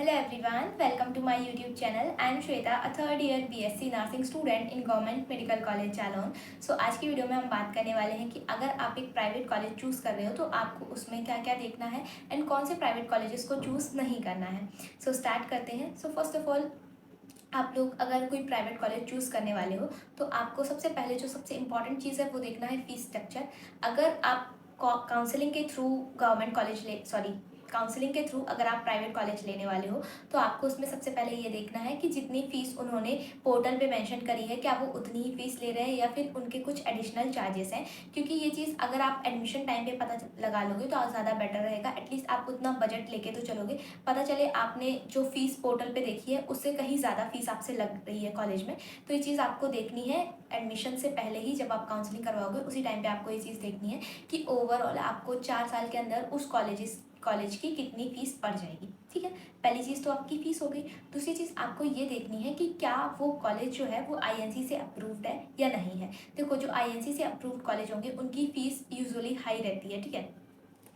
Hello everyone, welcome to my YouTube channel. I am Shweta, a third year BSc Nursing student in Government Medical College Jalaun. So आज की video में हम बात करने वाले हैं कि अगर आप एक प्राइवेट कॉलेज चूज़ कर रहे हो तो आपको उसमें क्या क्या देखना है एंड कौन से प्राइवेट कॉलेजेस को चूज़ नहीं करना है. सो स्टार्ट करते हैं. सो फर्स्ट ऑफ ऑल आप लोग अगर कोई प्राइवेट कॉलेज चूज़ करने वाले हो तो आपको सबसे पहले जो सबसे इंपॉर्टेंट चीज़ है वो देखना है फीस स्ट्रक्चर. अगर आप काउंसलिंग के थ्रू गवर्नमेंट कॉलेज काउंसलिंग के थ्रू अगर आप प्राइवेट कॉलेज लेने वाले हो तो आपको उसमें सबसे पहले ये देखना है कि जितनी फ़ीस उन्होंने पोर्टल पे मेंशन करी है क्या वो उतनी ही फ़ीस ले रहे हैं या फिर उनके कुछ एडिशनल चार्जेस हैं. क्योंकि ये चीज़ अगर आप एडमिशन टाइम पे पता लगा लोगे तो ज़्यादा बेटर रहेगा. एटलीस्ट आप उतना बजट लेके तो चलोगे, पता चले आपने जो फ़ीस पोर्टल पे देखी है उससे कहीं ज़्यादा फ़ीस आपसे लग रही है कॉलेज में. तो ये चीज़ आपको देखनी है एडमिशन से पहले ही. जब आप काउंसलिंग करवाओगे उसी टाइम पे आपको ये चीज़ देखनी है कि ओवरऑल आपको 4 साल के अंदर उस कॉलेज की कितनी फ़ीस पड़ जाएगी. ठीक है, पहली चीज़ तो आपकी फ़ीस हो गई. दूसरी चीज़ आपको ये देखनी है कि क्या वो कॉलेज जो है वो आईएनसी से अप्रूव्ड है या नहीं है. देखो, जो आईएनसी से अप्रूव्ड कॉलेज होंगे उनकी फ़ीस यूजुअली हाई रहती है. ठीक है,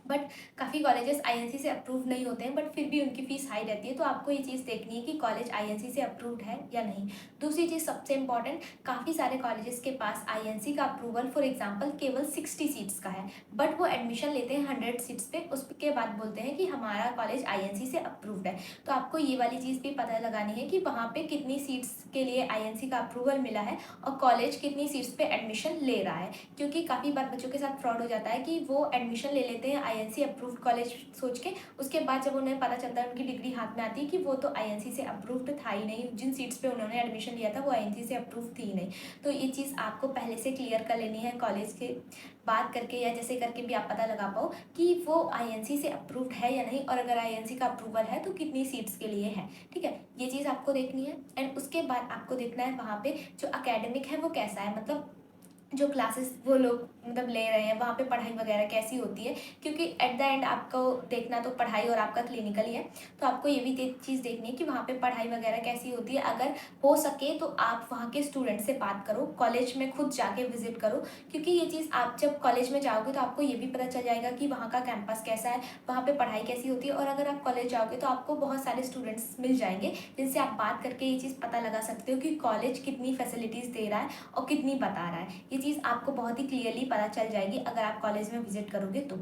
बट काफ़ी कॉलेजेस आईएनसी से अप्रूव नहीं होते हैं बट फिर भी उनकी फ़ीस हाई रहती है. तो आपको ये चीज़ देखनी है कि कॉलेज आईएनसी से अप्रूव्ड है या नहीं. दूसरी चीज़ सबसे इंपॉर्टेंट, काफ़ी सारे कॉलेजेस के पास आईएनसी का अप्रूवल फॉर एग्जांपल केवल 60 सीट्स का है बट वो एडमिशन लेते हैं 100 सीट्स पे. उसके बाद बोलते हैं कि हमारा कॉलेज आईएनसी से अप्रूव्ड है. तो आपको ये वाली चीज़ भी पता लगानी है कि वहाँ पर कितनी सीट्स के लिए आईएनसी का अप्रूवल मिला है और कॉलेज कितनी सीट्स पे एडमिशन ले रहा है. क्योंकि काफ़ी बार बच्चों के साथ फ्रॉड हो जाता है कि वो एडमिशन ले लेते हैं आईएनसी अप्रूव्ड कॉलेज सोच के, उसके बाद जब उन्हें पता चलता है उनकी डिग्री हाथ में आती है कि वो तो आईएनसी से अप्रूव्ड था ही नहीं, जिन सीट्स पे उन्होंने एडमिशन लिया था वो आईएनसी से अप्रूव थी ही नहीं. तो ये चीज़ आपको पहले से क्लियर कर लेनी है कॉलेज के बात करके या जैसे करके भी आप पता लगा पाओ कि वो आईएनसी से अप्रूव्ड है या नहीं, और अगर आईएनसी का अप्रूवल है तो कितनी सीट्स के लिए है. ठीक है, ये चीज़ आपको देखनी है. एंड उसके बाद आपको देखना है वहाँ पे जो अकेडमिक है वो कैसा है, मतलब जो क्लासेस वो लोग मतलब ले रहे हैं वहाँ पे पढ़ाई वगैरह कैसी होती है. क्योंकि एट द एंड आपको देखना तो पढ़ाई और आपका क्लिनिकल ही है. तो आपको ये भी चीज़ देखनी है कि वहाँ पे पढ़ाई वगैरह कैसी होती है. अगर हो सके तो आप वहाँ के स्टूडेंट से बात करो, कॉलेज में खुद जाके विजिट करो. क्योंकि ये चीज़ आप जब कॉलेज में जाओगे तो आपको ये भी पता चल जाएगा कि वहाँ का कैंपस कैसा है, वहाँ पर पढ़ाई कैसी होती है. और अगर आप कॉलेज जाओगे तो आपको बहुत सारे स्टूडेंट्स मिल जाएंगे जिनसे आप बात करके ये चीज़ पता लगा सकते हो कि कॉलेज कितनी फैसिलिटीज़ दे रहा है और कितनी बता रहा है. ये चीज़ आपको बहुत ही क्लियरली पता चल जाएगी अगर आप कॉलेज में विजिट करोगे तो.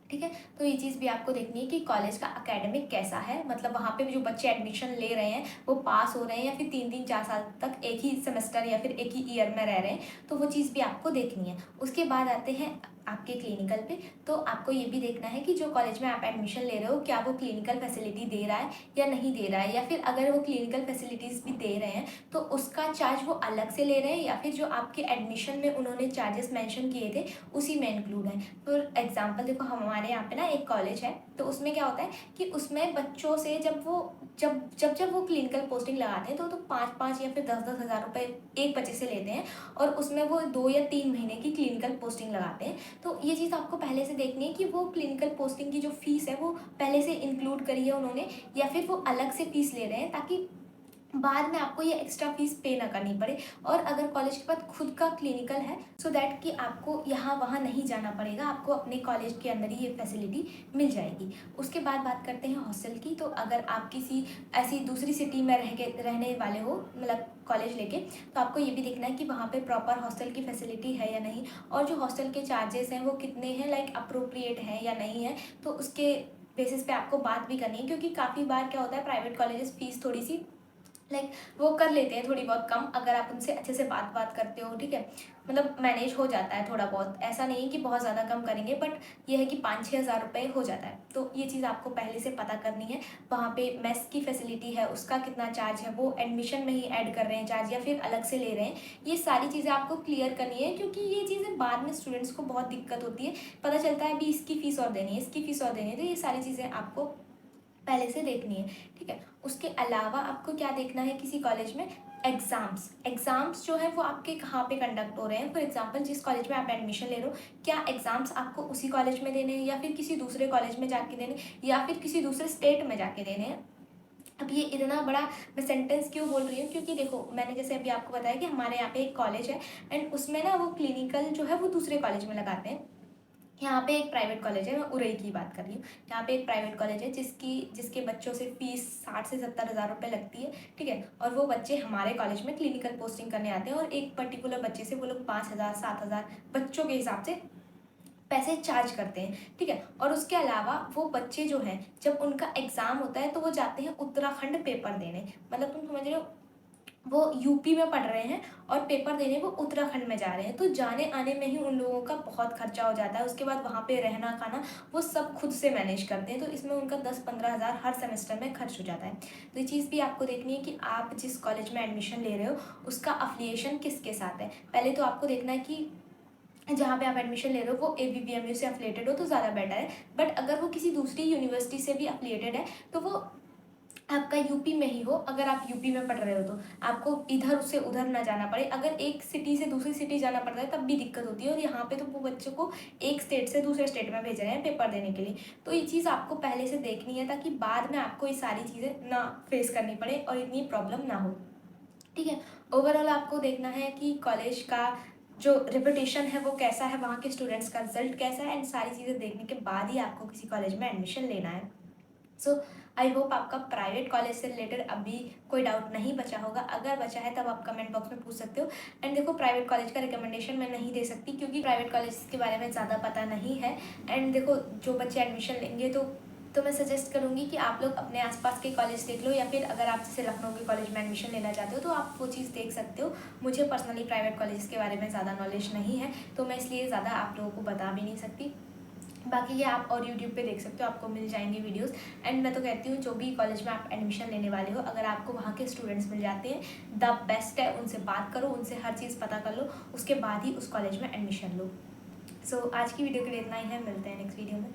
ठीक है, तो ये चीज़ भी आपको देखनी है कि कॉलेज का एकेडमिक कैसा है, मतलब वहाँ पे जो बच्चे एडमिशन ले रहे हैं वो पास हो रहे हैं या फिर 3-4 साल तक एक ही सेमेस्टर या फिर एक ही ईयर में रह रहे हैं. तो वो चीज़ भी आपको देखनी है. उसके बाद आते हैं आपके क्लिनिकल पे. तो आपको ये भी देखना है कि जो कॉलेज में आप एडमिशन ले रहे हो क्या वो क्लिनिकल फैसिलिटी दे रहा है या नहीं दे रहा है, या फिर अगर वो क्लिनिकल फैसिलिटीज़ भी दे रहे हैं तो उसका चार्ज वो अलग से ले रहे हैं या फिर जो आपके एडमिशन में उन्होंने चार्जेस मेंशन किए थे उसी में इंक्लूड है. फॉर एग्जांपल देखो, हमारे यहाँ पे ना एक कॉलेज है तो उसमें क्या होता है कि उसमें बच्चों से जब वो क्लिनिकल पोस्टिंग लगाते हैं तो 5-5 या फिर 10-10 हज़ार रुपये एक बच्चे से लेते हैं और उसमें वो 2 या 3 महीने की क्लिनिकल पोस्टिंग लगाते हैं. तो ये चीज़ आपको पहले से देखनी है कि वो क्लिनिकल पोस्टिंग की जो फीस है वो पहले से इंक्लूड करी है उन्होंने या फिर वो अलग से फीस ले रहे हैं, ताकि बाद में आपको ये एक्स्ट्रा फीस पे ना करनी पड़े. और अगर कॉलेज के पास खुद का क्लिनिकल है सो दैट कि आपको यहाँ वहाँ नहीं जाना पड़ेगा, आपको अपने कॉलेज के अंदर ही ये फैसिलिटी मिल जाएगी. उसके बाद बात करते हैं हॉस्टल की. तो अगर आप किसी ऐसी दूसरी सिटी में रहने वाले हो मतलब कॉलेज लेके, तो आपको ये भी देखना है कि वहाँ पे प्रॉपर हॉस्टल की फैसिलिटी है या नहीं, और जो हॉस्टल के चार्जेस हैं वो कितने हैं, लाइक अप्रोप्रिएट हैं या नहीं है. तो उसके बेसिस पे आपको बात भी करनी है. क्योंकि काफ़ी बार क्या होता है प्राइवेट कॉलेजेस फीस थोड़ी सी वो कर लेते हैं थोड़ी बहुत कम, अगर आप उनसे अच्छे से बात करते हो. ठीक है, मतलब मैनेज हो जाता है थोड़ा बहुत, ऐसा नहीं है कि बहुत ज़्यादा कम करेंगे बट ये है कि 5-6 हज़ार रुपये हो जाता है. तो ये चीज़ आपको पहले से पता करनी है. वहाँ पे मेस की फैसिलिटी है उसका कितना चार्ज है, वो एडमिशन में ही ऐड कर रहे हैं चार्ज या फिर अलग से ले रहे हैं. ये सारी चीज़ें आपको क्लियर करनी है क्योंकि ये चीज़ें बाद में स्टूडेंट्स को बहुत दिक्कत होती है. पता चलता है अभी इसकी फ़ीस और देनी है, इसकी फ़ीस और देनी है. तो ये सारी चीज़ें आपको पहले से देखनी है. ठीक है, उसके अलावा आपको क्या देखना है किसी कॉलेज में, एग्ज़ाम्स जो है वो आपके कहाँ पे कंडक्ट हो रहे हैं. फॉर एग्जांपल जिस कॉलेज में आप एडमिशन ले रहे हो क्या एग्ज़ाम्स आपको उसी कॉलेज में देने हैं या फिर किसी दूसरे कॉलेज में जाके देने या फिर किसी दूसरे स्टेट में जाके देने हैं. अब ये इतना बड़ा मैं सेंटेंस क्यों बोल रही हूँ, क्योंकि देखो मैंने जैसे अभी आपको बताया कि हमारे यहाँ पे एक कॉलेज है एंड उसमें ना वो क्लिनिकल जो है वो दूसरे कॉलेज में लगाते हैं यहाँ पे एक प्राइवेट कॉलेज है, मैं उरई की बात कर रही हूँ। यहाँ पे एक प्राइवेट कॉलेज है जिसके बच्चों से फीस 60 से 70 हज़ार रुपये लगती है, ठीक है। और वो बच्चे हमारे कॉलेज में क्लिनिकल पोस्टिंग करने आते हैं, और एक पर्टिकुलर बच्चे से वो लोग 5,000 7,000 बच्चों के हिसाब से पैसे चार्ज करते हैं, ठीक है। और उसके अलावा वो बच्चे जो हैं, जब उनका एग्ज़ाम होता है तो वो जाते हैं उत्तराखंड पेपर देने। मतलब तुम समझ रहे हो, वो यूपी में पढ़ रहे हैं और पेपर देने वो उत्तराखंड में जा रहे हैं, तो जाने आने में ही उन लोगों का बहुत खर्चा हो जाता है। उसके बाद वहाँ पे रहना खाना वो सब खुद से मैनेज करते हैं, तो इसमें उनका 10-15 हज़ार हर सेमेस्टर में खर्च हो जाता है। तो ये चीज़ भी आपको देखनी है कि आप जिस कॉलेज में एडमिशन ले रहे हो उसका अफिलिएशन किसके साथ है। पहले तो आपको देखना है कि जहाँ पे आप एडमिशन ले रहे हो वो ABPMU से अफिलिएटेड हो तो ज़्यादा बेटर है। बट अगर वो किसी दूसरी यूनिवर्सिटी से भी अफिलिएटेड है तो वो आपका यूपी में ही हो। अगर आप यूपी में पढ़ रहे हो तो आपको इधर से उधर ना जाना पड़े। अगर एक सिटी से दूसरी सिटी जाना पड़ता है तब भी दिक्कत होती है, और यहाँ पे तो वो बच्चों को एक स्टेट से दूसरे स्टेट में भेज रहे हैं पेपर देने के लिए। तो ये चीज़ आपको पहले से देखनी है ताकि बाद में आपको ये सारी चीज़ें ना फेस करनी पड़े और इतनी प्रॉब्लम ना हो, ठीक है। ओवरऑल आपको देखना है कि कॉलेज का जो रेपुटेशन है वो कैसा है, वहाँ के स्टूडेंट्स का रिजल्ट कैसा है, एंड सारी चीज़ें देखने के बाद ही आपको किसी कॉलेज में एडमिशन लेना है। सो आई होप आपका प्राइवेट कॉलेज से रिलेटेड अभी कोई डाउट नहीं बचा होगा। अगर बचा है तब आप कमेंट बॉक्स में पूछ सकते हो। एंड देखो, प्राइवेट कॉलेज का रिकमेंडेशन मैं नहीं दे सकती क्योंकि प्राइवेट कॉलेज के बारे में ज़्यादा पता नहीं है। एंड देखो, जो बच्चे एडमिशन लेंगे तो मैं सजेस्ट करूँगी कि आप लोग अपने आसपास के कॉलेज देख लो, या फिर अगर आप जैसे लखनऊ के कॉलेज में एडमिशन लेना चाहते हो तो आप वो चीज़ देख सकते हो। मुझे पर्सनली प्राइवेट कॉलेज के बारे में ज़्यादा नॉलेज नहीं है, तो मैं इसलिए ज़्यादा आप लोगों को बता भी नहीं सकती। बाकी ये आप और यूट्यूब पे देख सकते हो, आपको मिल जाएंगे वीडियोस। एंड मैं तो कहती हूँ जो भी कॉलेज में आप एडमिशन लेने वाले हो, अगर आपको वहाँ के स्टूडेंट्स मिल जाते हैं द बेस्ट है, उनसे बात करो, उनसे हर चीज़ पता कर लो, उसके बाद ही उस कॉलेज में एडमिशन लो। सो आज की वीडियो के लिए इतना ही है, मिलते हैं नेक्स्ट वीडियो में।